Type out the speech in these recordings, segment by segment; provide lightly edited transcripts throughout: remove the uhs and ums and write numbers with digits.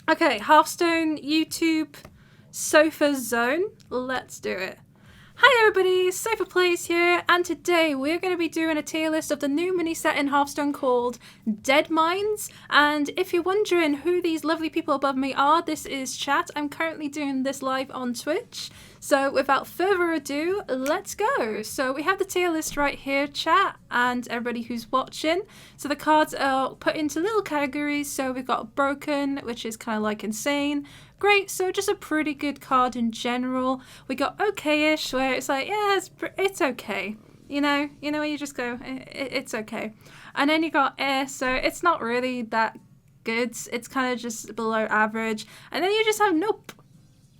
Okay, Hearthstone, YouTube, Sofa Zone. Let's do it. Hi everybody, Sofa Plays here, and today we're going to be doing a tier list of the new mini set in Hearthstone called Deadmines. And if you're wondering who these lovely people above me are, this is chat. I'm currently doing this live on Twitch. So without further ado, let's go. So we have the tier list right here, chat, and everybody who's watching. So the cards are put into little categories. So we've got Broken, which is kind of like Insane. Great, so just a pretty good card in general. We got Okay-ish, where it's like, yeah, it's okay. You know where you just go, it's okay. And then you got Air, so it's not really that good. It's kind of just below average. And then you just have Nope,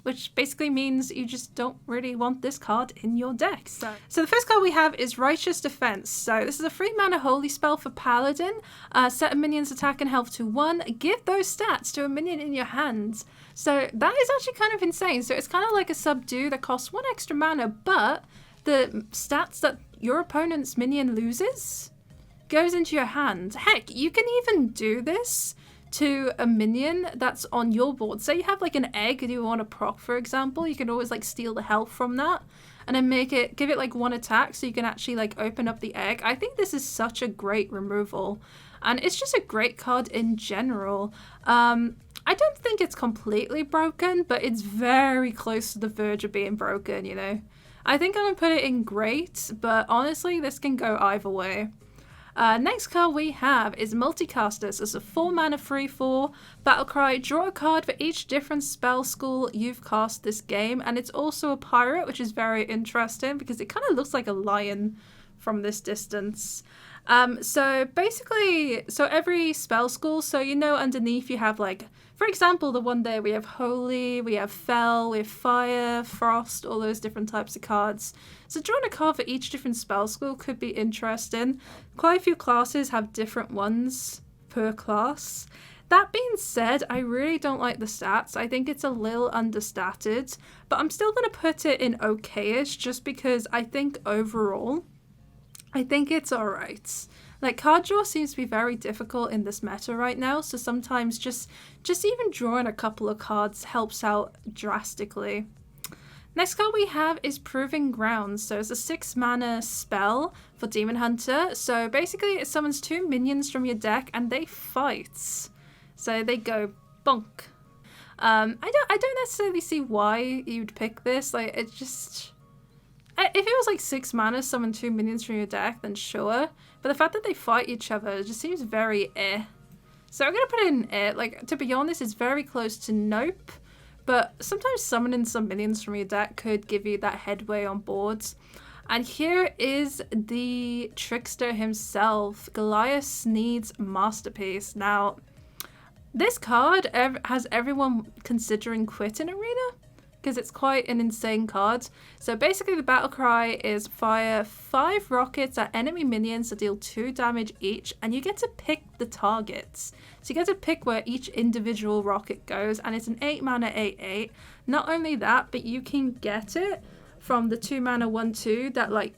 which basically means you just don't really want this card in your deck. So the first card we have is Righteous Defense. So this is a 3-mana holy spell for Paladin. Set a minion's attack and health to 1. Give those stats to a minion in your hand. So that is actually kind of insane. So it's kind of like a subdue that costs 1 extra mana, but the stats that your opponent's minion loses goes into your hand. Heck, you can even do this to a minion that's on your board. Say you have like an egg and you want to proc, for example, you can always like steal the health from that and then give it like 1 attack so you can actually like open up the egg. I think this is such a great removal, and it's just a great card in general. I don't think it's completely broken, but it's very close to the verge of being broken, you know. I think I'm going to put it in great, but honestly, this can go either way. Next card we have is Multicasters. It's a 4-mana 3/4 battlecry. Draw a card for each different spell school you've cast this game, and it's also a pirate, which is very interesting because it kind of looks like a lion from this distance. So basically, every spell school, so underneath you have like, for example, the one there we have Holy, we have Fell, we have Fire, Frost, all those different types of cards. So drawing a card for each different spell school could be interesting. Quite a few classes have different ones per class. That being said, I really don't like the stats. I think it's a little understated, but I'm still going to put it in okay-ish just because I think overall, I think it's alright. Like, card draw seems to be very difficult in this meta right now, so sometimes just even drawing a couple of cards helps out drastically. Next card we have is Proving Grounds. So it's a 6-mana spell for Demon Hunter. So basically it summons 2 minions from your deck and they fight. So they go bonk. I don't necessarily see why you'd pick this. Like, it just... If it was like 6 mana, summon 2 minions from your deck, then sure. But the fact that they fight each other just seems very eh. So I'm going to put it in eh. Like, to be honest, it's very close to nope. But sometimes summoning some minions from your deck could give you that headway on boards. And here is the trickster himself, Galacka Gutten's Masterpiece. Now, this card has everyone considering quitting Arena, because it's quite an insane card. So basically the battle cry is fire 5 rockets at enemy minions to deal 2 damage each, and you get to pick the targets. So you get to pick where each individual rocket goes, and it's an 8-mana 8/8. Not only that, but you can get it from the 2-mana 1/2 that like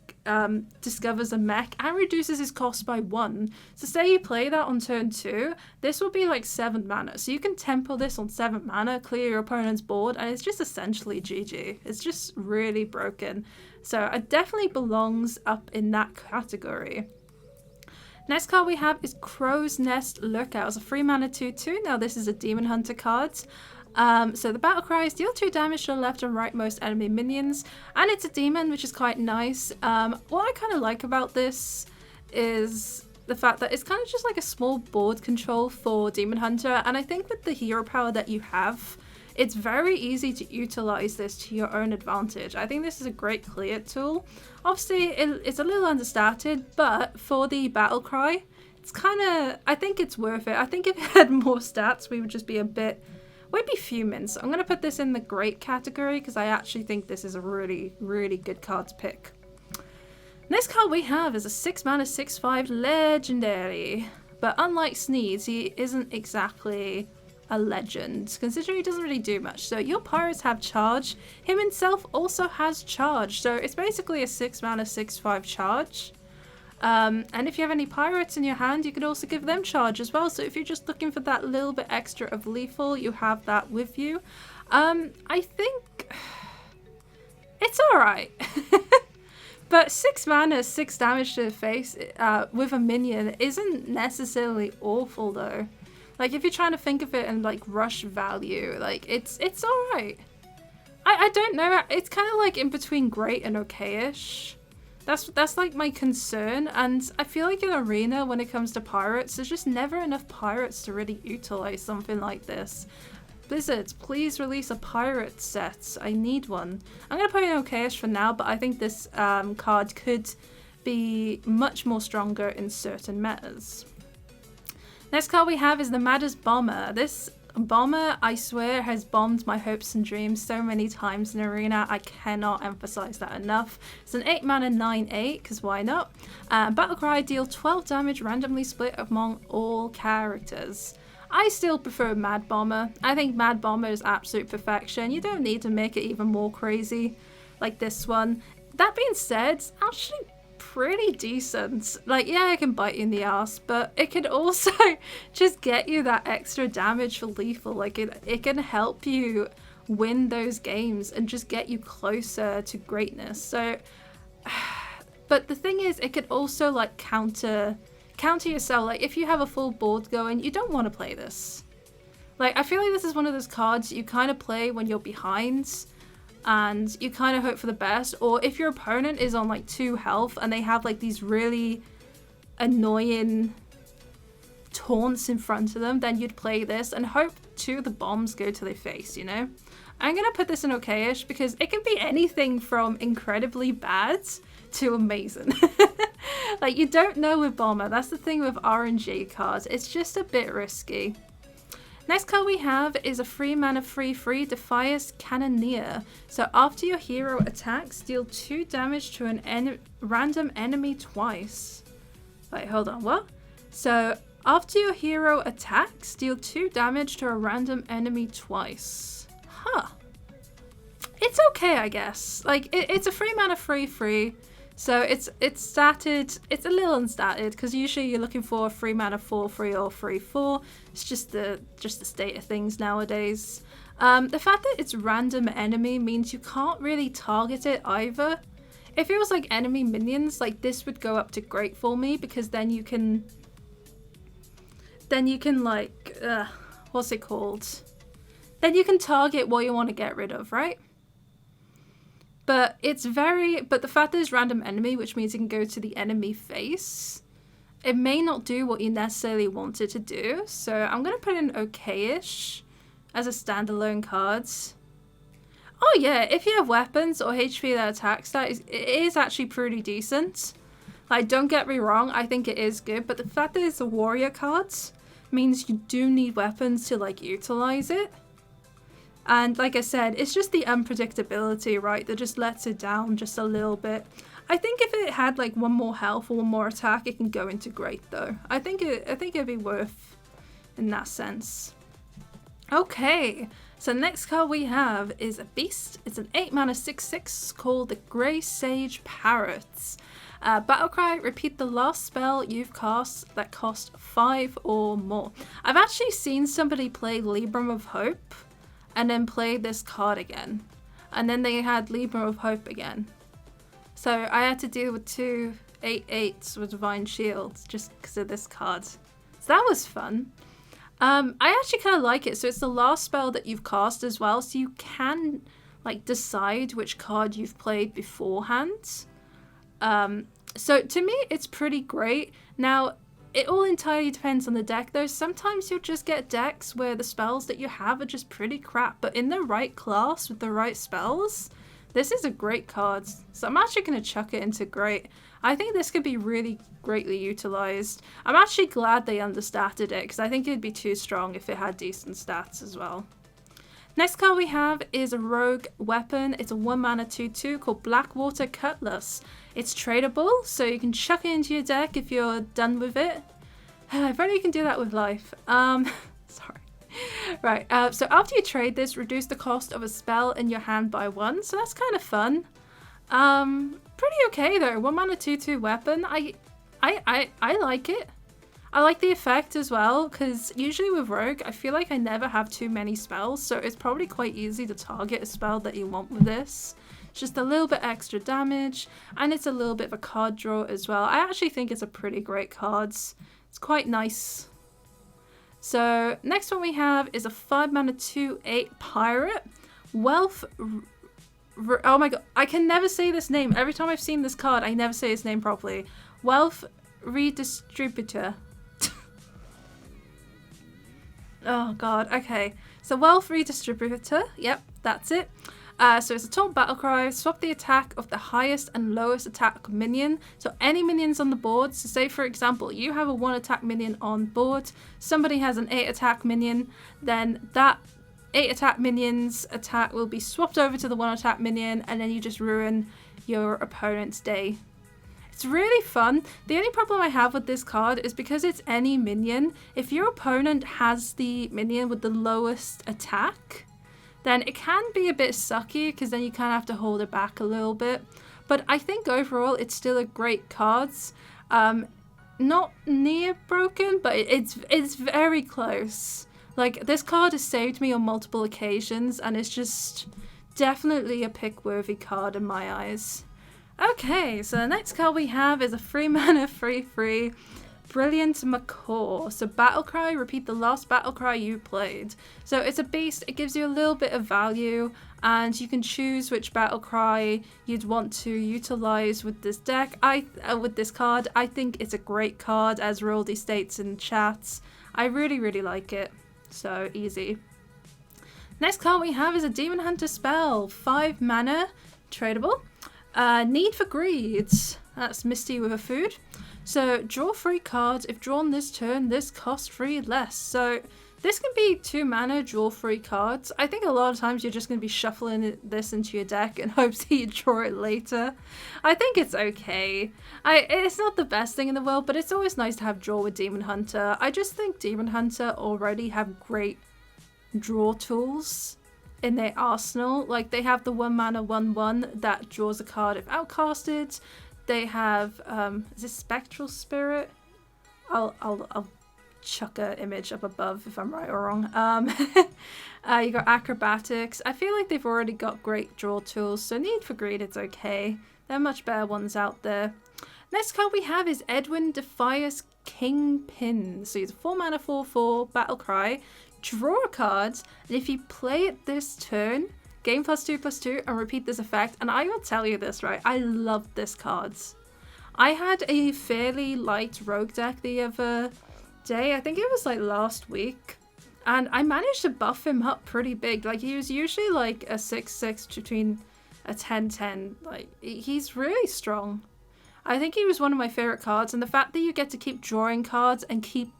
discovers a mech and reduces his cost by 1. So say you play that on turn 2, this will be like 7 mana. So you can tempo this on 7 mana, clear your opponent's board, and it's just essentially GG. It's just really broken. So it definitely belongs up in that category. Next card we have is Crow's Nest Lookout. It's a 3-mana 2/2. Now this is a Demon Hunter card. So the battle cry is deal 2 damage to the left and rightmost enemy minions, and it's a demon, which is quite nice. What I kind of like about this is the fact that it's kind of just like a small board control for Demon Hunter, and I think with the hero power that you have, it's very easy to utilize this to your own advantage. I think this is a great clear tool. Obviously, it's a little understated, but for the battle cry, it's kind of, I think it's worth it. I think if it had more stats, we would just be we'd be fuming. So I'm going to put this in the great category because I actually think this is a really, really good card to pick. Next card we have is a 6-mana 6/5 legendary. But unlike Sneeze, he isn't exactly a legend, considering he doesn't really do much. So your pirates have charge. Him himself also has charge. So it's basically a 6-mana 6/5 charge. And if you have any pirates in your hand, you could also give them charge as well. So if you're just looking for that little bit extra of lethal, you have that with you. I think it's alright. But 6 mana, 6 damage to the face with a minion isn't necessarily awful though. Like if you're trying to think of it in like rush value, like it's alright. I don't know, it's kind of like in between great and okay-ish. That's like my concern, and I feel like in Arena when it comes to pirates, there's just never enough pirates to really utilize something like this. Blizzard, please release a pirate set. I need one. I'm going to put in okayish for now, but I think this card could be much more stronger in certain metas. Next card we have is the Maddest Bomber. This bomber, I swear, has bombed my hopes and dreams so many times in Arena. I cannot emphasize that enough. It's an 8 mana 9/8, because why not? Battlecry, deal 12 damage randomly split among all characters. I still prefer Mad Bomber. I think Mad Bomber is absolute perfection. You don't need to make it even more crazy like this one. That being said, it's actually pretty decent. Like, yeah, it can bite you in the ass, but it can also just get you that extra damage for lethal. Like, it can help you win those games and just get you closer to greatness. So, but the thing is, it could also like counter yourself. Like if you have a full board going, you don't want to play this. Like I feel like this is one of those cards you kind of play when you're behind and you kind of hope for the best, or if your opponent is on like 2 health and they have like these really annoying taunts in front of them, then you'd play this and hope 2 of the bombs go to their face, you know? I'm gonna put this in okayish because it can be anything from incredibly bad to amazing. Like you don't know with Bomber. That's the thing with RNG cards. It's just a bit risky. Next card we have is a 3 mana 3/3 Defias Cannoneer. So after your hero attacks, deal 2 damage to an random enemy twice. Wait, hold on, what? So after your hero attacks, deal 2 damage to a random enemy twice. Huh. It's okay, I guess. Like it's a 3 mana 3/3. So it's statted, it's a little unstatted because usually you're looking for a 3 mana 4/3 or 3/4. It's just the state of things nowadays. The fact that it's random enemy means you can't really target it either. If it was like enemy minions, like this would go up to great for me because then you can like, what's it called? Then you can target what you want to get rid of, right? But the fact that it's random enemy, which means it can go to the enemy face, it may not do what you necessarily want it to do. So I'm going to put in okayish as a standalone card. Oh yeah, if you have weapons or HP that attack stat, it is actually pretty decent. Like, don't get me wrong, I think it is good, but the fact that it's a warrior card means you do need weapons to like utilize it. And like I said, it's just the unpredictability, right, that just lets it down just a little bit. I think if it had like 1 more health or 1 more attack, it can go into great though. I think it'd be worth in that sense. Okay, so the next card we have is a beast. It's an 8 mana 6/6 called the Grey Sage Parrots. Battlecry, repeat the last spell you've cast that cost 5 or more. I've actually seen somebody play Libram of Hope and then play this card again. And then they had Libram of Hope again. So I had to deal with 2 8/8s with Divine Shield just because of this card. So that was fun. I actually kind of like it. So it's the last spell that you've cast as well. So you can like decide which card you've played beforehand. So to me, it's pretty great. Now, it all entirely depends on the deck though. Sometimes you'll just get decks where the spells that you have are just pretty crap, but in the right class with the right spells, this is a great card. So I'm actually going to chuck it into great. I think this could be really greatly utilized. I'm actually glad they understatted it because I think it'd be too strong if it had decent stats as well. Next card we have is a rogue weapon. It's a 1 mana 2/2 called Blackwater Cutlass. It's tradable, so you can chuck it into your deck if you're done with it. If only you can do that with life. Sorry. Right, so after you trade this, reduce the cost of a spell in your hand by 1. So that's kind of fun. Pretty okay though. 1 mana 2/2 weapon. I I like it. I like the effect as well, because usually with Rogue, I feel like I never have too many spells, so it's probably quite easy to target a spell that you want with this. It's just a little bit extra damage, and it's a little bit of a card draw as well. I actually think it's a pretty great card. It's quite nice. So next one we have is a 5 mana 2/8 pirate. Wealth. Oh my god, I can never say this name. Every time I've seen this card, I never say his name properly. Wealth Redistributor. Oh god, okay. So Wealth Redistributor, yep, that's it. So it's a taunt battle cry. Swap the attack of the highest and lowest attack minion. So any minions on the board. So say for example, you have a 1 attack minion on board. Somebody has an 8 attack minion. Then that 8 attack minion's attack will be swapped over to the 1 attack minion. And then you just ruin your opponent's day. It's really fun. The only problem I have with this card is because it's any minion. If your opponent has the minion with the lowest attack, then it can be a bit sucky because then you kind of have to hold it back a little bit. But I think overall it's still a great card. Not near broken, but it's very close. Like, this card has saved me on multiple occasions, and it's just definitely a pick-worthy card in my eyes. Okay, so the next card we have is a 3 mana 3/3 Brilliant Macaw. So battle cry, repeat the last battle cry you played. So it's a beast, it gives you a little bit of value, and you can choose which battle cry you'd want to utilize with this deck. With this card, I think it's a great card, as Roldy states in chats. I really like it. So easy. Next card we have is a Demon Hunter spell, 5 mana, tradable. Need for Greed. That's Misty with a food. So draw 3 cards. If drawn this turn, this costs 3 less. So this can be 2 mana, draw 3 cards. I think a lot of times you're just going to be shuffling this into your deck in hopes that you draw it later. I think it's okay. It's not the best thing in the world, but it's always nice to have draw with Demon Hunter. I just think Demon Hunter already have great draw tools in their arsenal. Like, they have the 1 mana 1/1 that draws a card if outcasted. They have is this Spectral Spirit? I'll chuck an image up above if I'm right or wrong. You got Acrobatics. I feel like they've already got great draw tools, so Need for Greed, it's okay. There are much better ones out there. Next card we have is Edwin Defias Kingpin. So he's a 4 mana 4/4 battle cry. Draw a card, and if you play it this turn, gain +2/+2 and repeat this effect. And I will tell you this, right? I love this card. I had a fairly light rogue deck the other day. I think it was like last week. And I managed to buff him up pretty big. Like, he was usually like a 6/6 between a 10/10. Like, he's really strong. I think he was one of my favorite cards. And the fact that you get to keep drawing cards and keep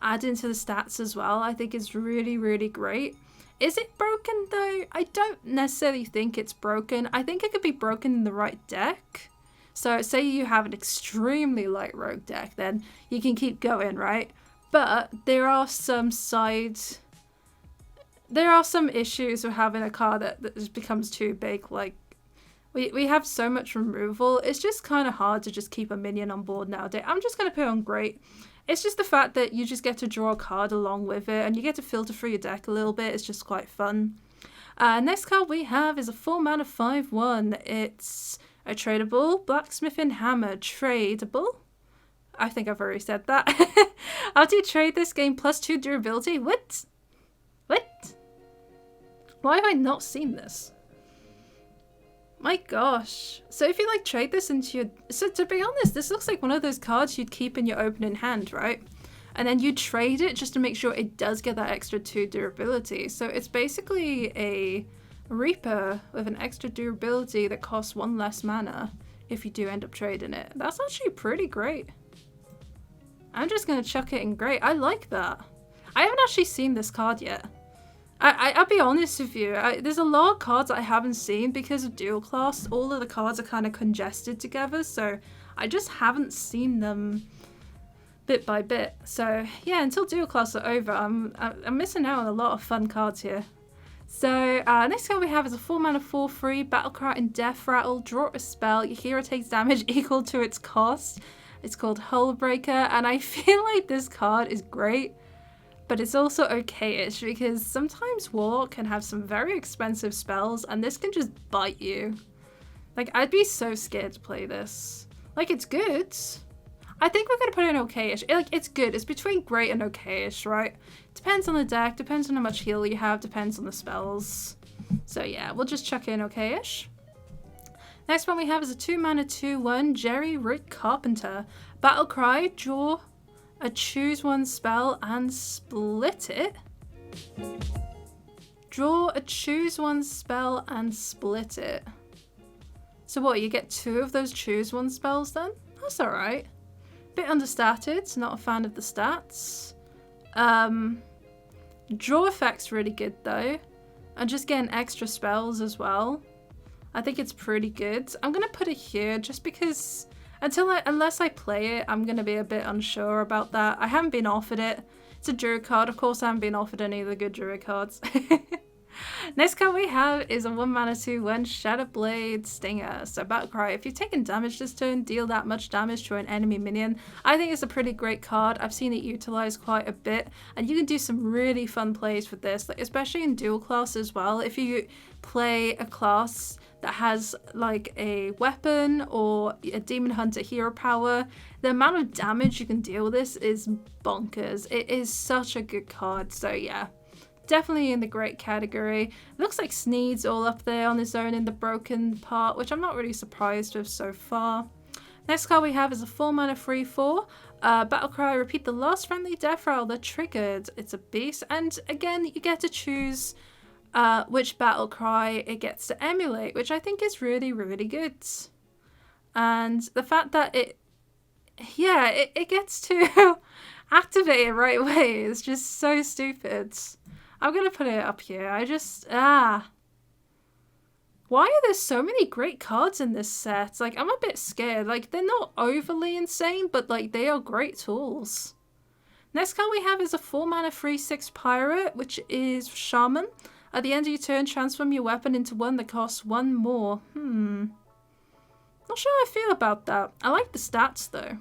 adding to the stats as well, I think is really great. Is it broken though? I don't necessarily think it's broken. I think it could be broken in the right deck. So say you have an extremely light rogue deck, then you can keep going, right? But there are some issues with having a card that just becomes too big. Like, we have so much removal. It's just kind of hard to just keep a minion on board nowadays. I'm just going to put on great. It's just the fact that you just get to draw a card along with it, and you get to filter through your deck a little bit. It's just quite fun. Next card we have is a 4 mana 5/1. It's a tradable Blacksmithing Hammer. Tradable? I think I've already said that. After you trade this, gain +2 durability. What? Why have I not seen this? My gosh. So if you like trade this into your... So to be honest, this looks like one of those cards you'd keep in your opening hand, right? And then you trade it just to make sure it does get that extra 2 durability. So it's basically a Reaper with an extra durability that costs 1 less mana if you do end up trading it. That's actually pretty great. I'm just going to chuck it in great. I like that. I haven't actually seen this card yet. I'll be honest with you, there's a lot of cards I haven't seen because of dual class. All of the cards are kind of congested together, so I just haven't seen them bit by bit. So yeah, until dual class are over, I'm missing out on a lot of fun cards here. So next card we have is a 4 mana 4/3 Battlecry and Death Rattle. Draw a spell. Your hero takes damage equal to its cost. It's called Hullbreaker, and I feel like this card is great, but it's also okay-ish because sometimes Warlock can have some very expensive spells and this can just bite you. Like, I'd be so scared to play this. Like, it's good. I think we're gonna put in okay-ish. Like, it's good. It's between great and okay-ish, right? Depends on the deck, depends on how much heal you have, depends on the spells. So yeah, we'll just chuck in okay-ish. Next one we have is a 2-mana 2/1 Jerry Rick Carpenter. Battle Cry, draw a choose one spell and split it. Draw a choose one spell and split it. So what, you get 2 of those choose one spells then? That's alright. Bit understated, not a fan of the stats. Draw effect's really good though. And just getting extra spells as well. I think it's pretty good. I'm gonna put it here just because unless I play it, I'm gonna be a bit unsure about that. I haven't been offered it. It's a Druid card. Of course, I haven't been offered any of the good Druid cards. Next card we have is a 1-mana 2/1 Shatterblade Stinger. So Battle Cry, if you've taken damage this turn, deal that much damage to an enemy minion. I think it's a pretty great card. I've seen it utilized quite a bit, and you can do some really fun plays with this, like especially in dual class as well. If you play a class that has like a weapon or a demon hunter hero power, the amount of damage you can deal with this is bonkers. It is such a good card. So yeah, definitely in the great category. It looks like Sneed's all up there on his own in the broken part, which I'm not really surprised with so far. Next card we have is a 4-mana 3/4 Battle Cry. Repeat the last friendly death rattle that triggered. It's a beast, and again you get to choose which Battle Cry it gets to emulate, which I think is really, really good. And the fact that it gets to activate it right away is just so stupid. I'm gonna put it up here. Why are there so many great cards in this set? Like, I'm a bit scared. Like, they're not overly insane, but like, they are great tools. Next card we have is a 4-mana 3/6 Pirate, which is Shaman. At the end of your turn, transform your weapon into one that costs 1 more. Not sure how I feel about that. I like the stats though.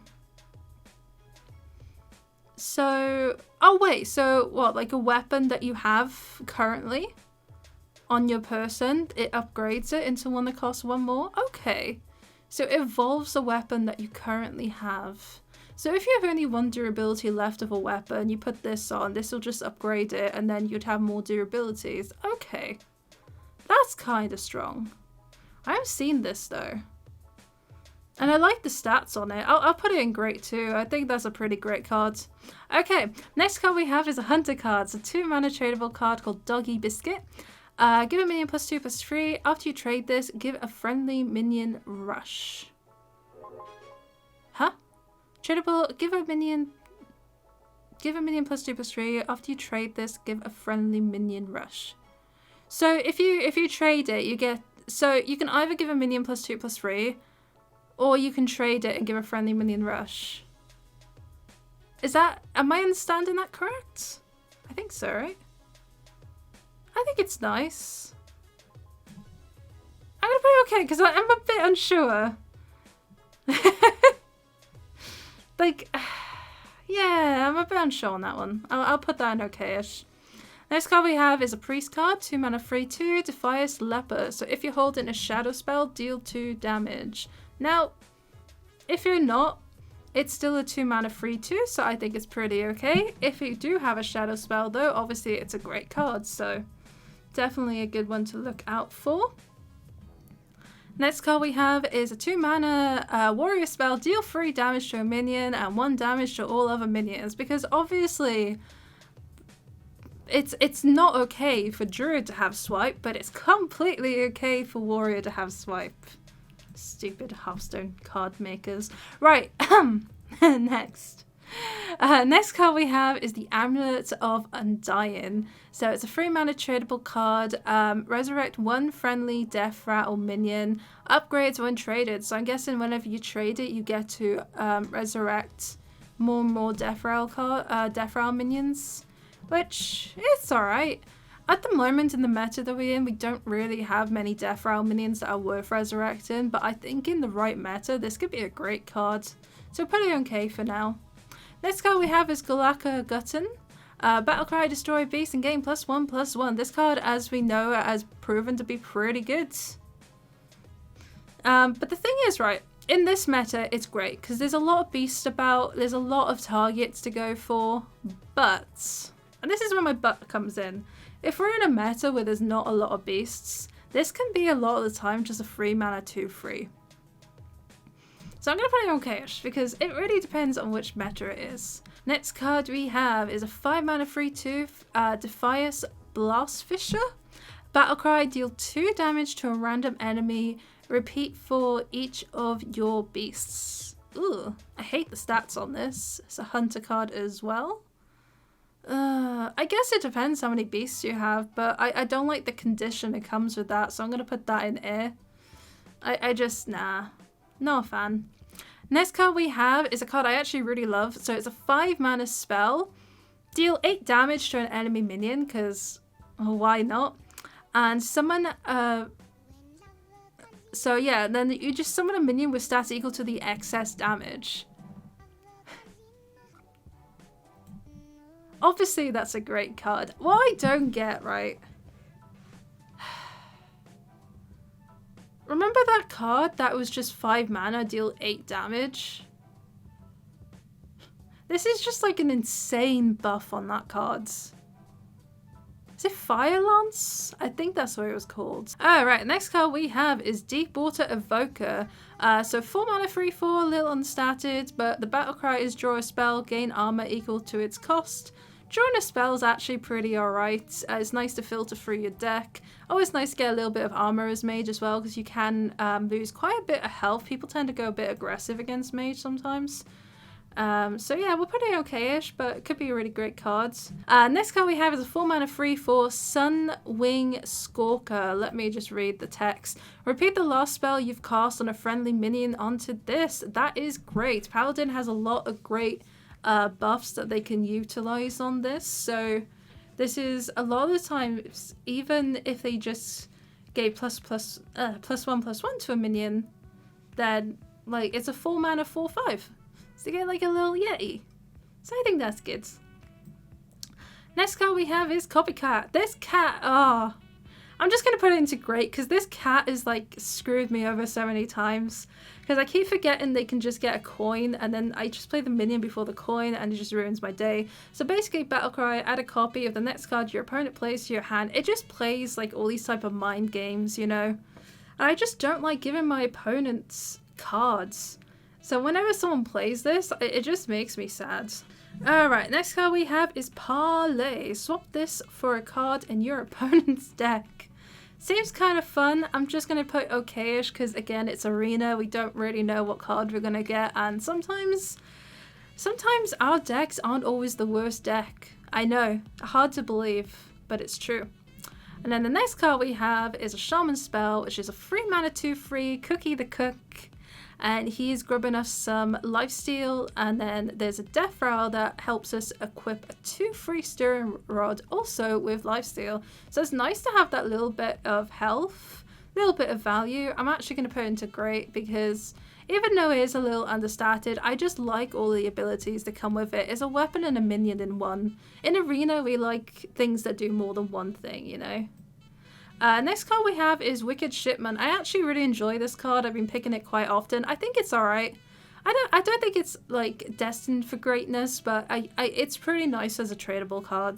So, oh wait, so what, like a weapon that you have currently on your person, it upgrades it into one that costs 1 more? Okay. So it evolves a weapon that you currently have. So if you have only 1 durability left of a weapon, you put this on, this will just upgrade it, and then you'd have more durabilities. Okay. That's kind of strong. I haven't seen this though. And I like the stats on it. I'll put it in great too. I think that's a pretty great card. Okay, next card we have is a Hunter card. It's a 2-mana tradable card called Doggy Biscuit. Give a minion +2/+3. After you trade this, give a friendly minion rush. Huh? Tradable, give a minion +2/+3. After you trade this, give a friendly minion rush. So if you trade it, you get, so you can either give a minion +2/+3, or you can trade it and give a friendly minion rush. Am I understanding that correct? I think so, right? I think it's nice. I'm gonna put it okay, because I'm a bit unsure. Like, yeah, I'm a bit unsure on that one. I'll put that in okay-ish. Next card we have is a Priest card, 2-mana 3/2, Defias Leper. So if you're holding a Shadow spell, deal 2 damage. Now, if you're not, it's still a 2-mana 3/2, so I think it's pretty okay. If you do have a Shadow spell though, obviously it's a great card, so definitely a good one to look out for. Next card we have is a 2-mana warrior spell, deal 3 damage to a minion and 1 damage to all other minions, because obviously it's not okay for Druid to have swipe, but it's completely okay for warrior to have swipe. Stupid Hearthstone card makers. Right, next. Next card we have is the Amulet of Undying. So it's a 3-mana tradable card. Resurrect 1 friendly death rattle minion. Upgrades when traded. So I'm guessing whenever you trade it, you get to resurrect more and more death rattle minions, which it's alright. At the moment in the meta that we're in, we don't really have many death rattle minions that are worth resurrecting, but I think in the right meta, this could be a great card. So pretty okay for now. Next card we have is Galacka Gutten. Battlecry, destroy beast and gain +1/+1. This card, as we know, has proven to be pretty good. But the thing is, right, in this meta, it's great because there's a lot of beasts about, there's a lot of targets to go for, but, and this is where my but comes in, if we're in a meta where there's not a lot of beasts, this can be a lot of the time just a 3 mana 2/3. So I'm going to put it on Chaos because it really depends on which meta it is. Next card we have is a 5 mana 3/2 Defias Blastfisher. Battlecry, deal 2 damage to a random enemy. Repeat for each of your beasts. Ooh, I hate the stats on this. It's a hunter card as well. I guess it depends how many beasts you have, but I don't like the condition that comes with that, so I'm going to put that in air. I just, nah, not a fan. Next card we have is a card I actually really love. So it's a 5 mana spell. Deal 8 damage to an enemy minion, because why not? And summon so yeah, then you just summon a minion with stats equal to the excess damage. Obviously that's a great card. What I don't get, right? Remember that card that was just 5 mana, deal 8 damage? This is just like an insane buff on that card. Is it Fire Lance? I think that's what it was called. Alright, next card we have is Deepwater Evoker. So 4 mana 3/4, a little unstatted, but the battle cry is draw a spell, gain armor equal to its cost. Drawing a spell is actually pretty alright. It's nice to filter through your deck. Always nice to get a little bit of armor as mage as well, because you can lose quite a bit of health. People tend to go a bit aggressive against mage sometimes. So yeah, we're pretty okay-ish, but it could be a really great card. Next card we have is a 4 mana 3/4 Sunwing Stalker. Let me just read the text. Repeat the last spell you've cast on a friendly minion onto this. That is great. Paladin has a lot of great buffs that they can utilize on this. So this is a lot of the times, even if they just gave +1/+1 to a minion, then like it's a 4 mana 4/5. To get like a little yeti. So I think that's good. Next card we have is Copycat. This cat, I'm just going to put it into great because this cat is like screwed me over so many times. Because I keep forgetting they can just get a coin and then I just play the minion before the coin and it just ruins my day. So basically Battlecry, add a copy of the next card your opponent plays to your hand. It just plays like all these type of mind games, you know. And I just don't like giving my opponents cards. So whenever someone plays this, it just makes me sad. Alright, next card we have is Parlay. Swap this for a card in your opponent's deck. Seems kind of fun. I'm just going to put okay-ish because, again, it's arena. We don't really know what card we're going to get. And sometimes our decks aren't always the worst deck. I know, hard to believe, but it's true. And then the next card we have is a Shaman spell, which is a 3 mana 2/3 Cookie the Cook. And he's grabbing us some lifesteal, and then there's a death rattle that helps us equip a 2/3 steering rod also with lifesteal. So it's nice to have that little bit of health, little bit of value. I'm actually going to put it into great because even though it is a little understated, I just like all the abilities that come with it. It's a weapon and a minion in one. In arena, we like things that do more than one thing, you know. Next card we have is Wicked Shipman. I actually really enjoy this card. I've been picking it quite often. I think it's alright. I don't think it's like destined for greatness, but it's pretty nice as a tradable card.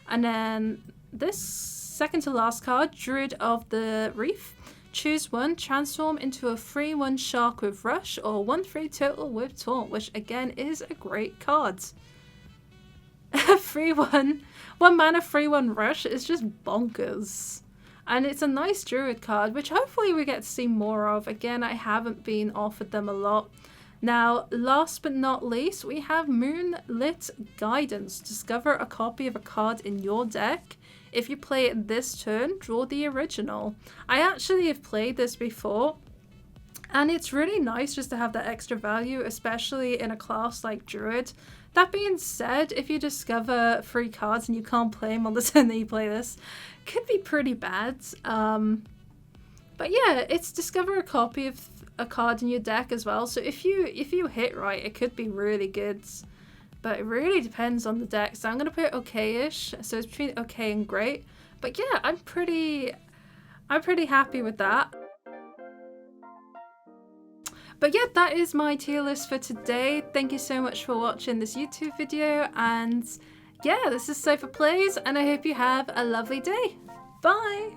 And then this second to last card, Druid of the Reef. Choose one, transform into a 3/1 shark with rush or 1/3 turtle with taunt, which again is a great card. 3/1, 1 mana 3/1 rush is just bonkers. And it's a nice Druid card, which hopefully we get to see more of. Again, I haven't been offered them a lot. Now, last but not least, we have Moonlit Guidance. Discover a copy of a card in your deck. If you play it this turn, draw the original. I actually have played this before, and it's really nice just to have that extra value, especially in a class like Druid. That being said, if you discover 3 cards and you can't play them on the turn that you play this, could be pretty bad. But yeah, it's discover a copy of a card in your deck as well. So if you hit right, it could be really good. But it really depends on the deck. So I'm going to put okay-ish. So it's between okay and great. But yeah, I'm pretty happy with that. But yeah, that is my tier list for today. Thank you so much for watching this YouTube video. And yeah, this is Sofa Plays, and I hope you have a lovely day. Bye!